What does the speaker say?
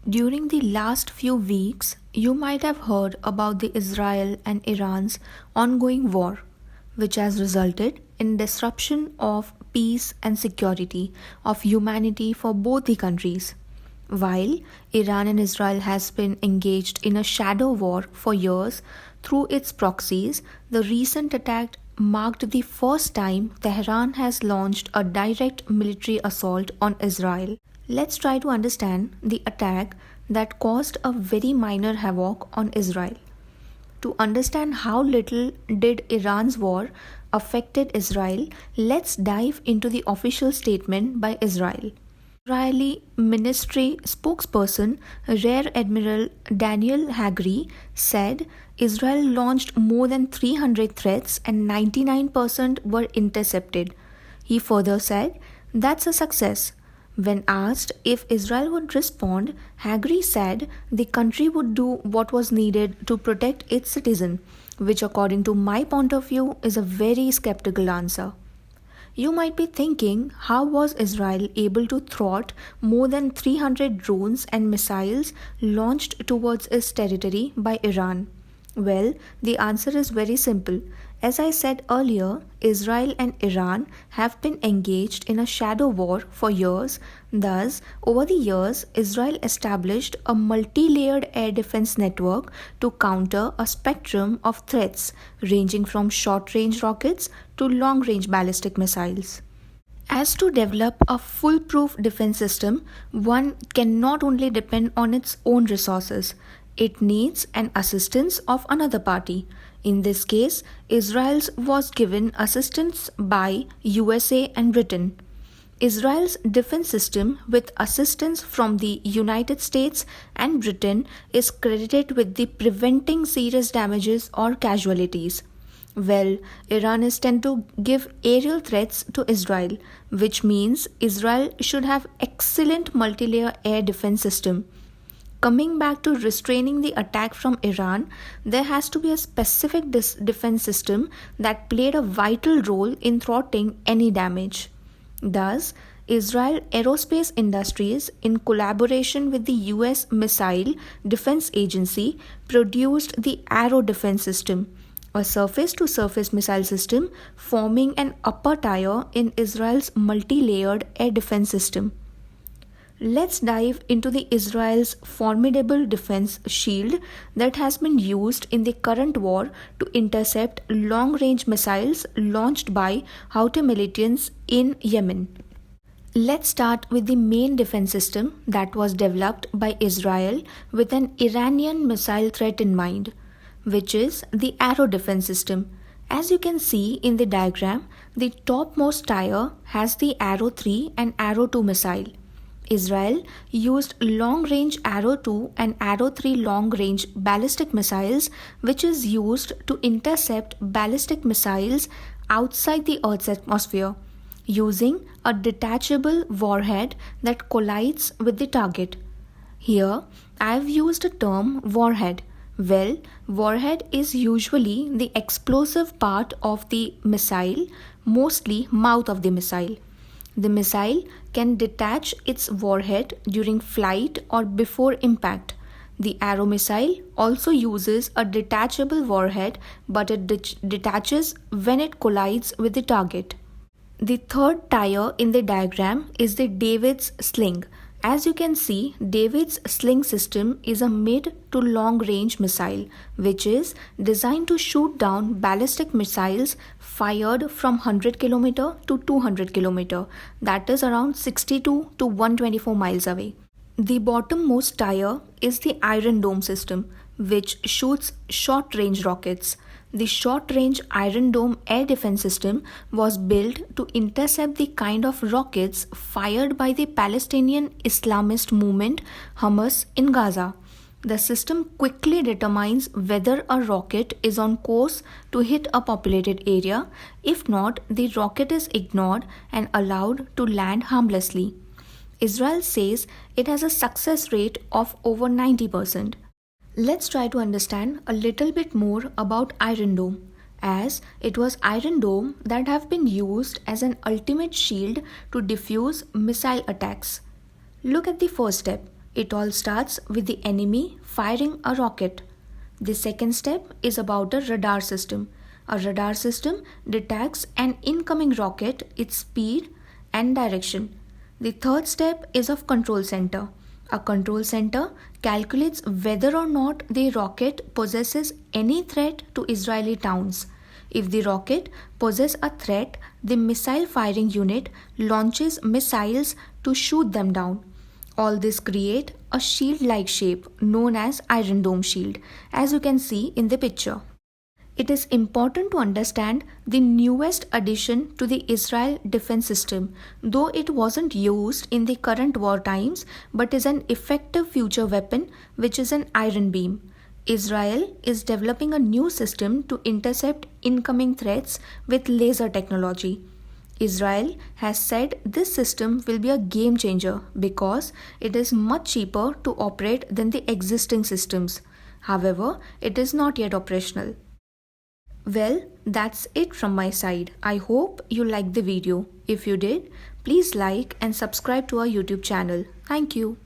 During the last few weeks, you might have heard about the Israel and Iran's ongoing war, which has resulted in disruption of peace and security of humanity for both the countries. While Iran and Israel has been engaged in a shadow war for years through its proxies, the recent attack marked the first time Tehran has launched a direct military assault on Israel. Let's try to understand the attack that caused a very minor havoc on Israel. To understand how little did Iran's war affected Israel, let's dive into the official statement by Israel. Israeli ministry spokesperson Rear Admiral Daniel Hagari said Israel launched more than 300 threats and 99% were intercepted. He further said, "That's a success." When asked if Israel would respond, Hagari said the country would do what was needed to protect its citizens, which, according to my point of view, is a very skeptical answer. You might be thinking, how was Israel able to thwart more than 300 drones and missiles launched towards its territory by Iran? Well, the answer is very simple. As I said earlier, Israel and Iran have been engaged in a shadow war for years. Thus, over the years, Israel established a multi layered air defense network to counter a spectrum of threats ranging from short range rockets to long range ballistic missiles. As to develop a foolproof defense system, one can not only depend on its own resources, it needs an assistance of another party. In this case, Israel's was given assistance by USA and Britain. Israel's defense system, with assistance from the United States and Britain, is credited with the preventing serious damages or casualties. Well, Iran is tend to give aerial threats to Israel, which means Israel should have excellent multi-layer air defense system. Coming back to restraining the attack from Iran, there has to be a specific defense system that played a vital role in thwarting any damage. Thus, Israel Aerospace Industries, in collaboration with the US Missile Defense Agency, produced the Arrow defense system, a surface to surface missile system forming an upper tier in Israel's multi layered air defense system. Let's dive into the Israel's formidable defense shield that has been used in the current war to intercept long-range missiles launched by Houthi militants in Yemen. Let's start with the main defense system that was developed by Israel with an Iranian missile threat in mind, which is the Arrow defense system. As you can see in the diagram, the topmost tier has the Arrow 3 and Arrow 2 missile. Israel used long-range Arrow 2 and Arrow 3 long-range ballistic missiles, which is used to intercept ballistic missiles outside the Earth's atmosphere, using a detachable warhead that collides with the target. Here, I have used the term warhead. Well, warhead is usually the explosive part of the missile, mostly mouth of the missile. The missile can detach its warhead during flight or before impact. The Arrow missile also uses a detachable warhead, but it detaches when it collides with the target. The third tier in the diagram is the David's sling. As you can see, David's sling system is a mid to long range missile which is designed to shoot down ballistic missiles fired from 100 km to 200 km, that is around 62 to 124 miles away. The bottommost tier is the Iron Dome system, which shoots short range rockets. The short range Iron Dome air defense system was built to intercept the kind of rockets fired by the Palestinian Islamist movement Hamas in Gaza. The system quickly determines whether a rocket is on course to hit a populated area. If not, the rocket is ignored and allowed to land harmlessly. Israel says it has a success rate of over 90%. Let's try to understand a little bit more about Iron Dome, as it was Iron Dome that have been used as an ultimate shield to defuse missile attacks. Look at the first step. It all starts with the enemy firing a rocket. The second step is about a radar system. A radar system detects an incoming rocket, its speed and direction. The third step is of control center. A control center calculates whether or not the rocket possesses any threat to Israeli towns. If the rocket poses a threat, the missile firing unit launches missiles to shoot them down. All this create a shield-like shape known as Iron Dome shield, as you can see in the picture. It is important to understand the newest addition to the Israel defense system, though it wasn't used in the current war times but is an effective future weapon, which is an iron beam. Israel is developing a new system to intercept incoming threats with laser technology. Israel has said this system will be a game changer because it is much cheaper to operate than the existing systems. However, it is not yet operational. Well, that's it from my side. I hope you liked the video. If you did, please like and subscribe to our YouTube channel. Thank you.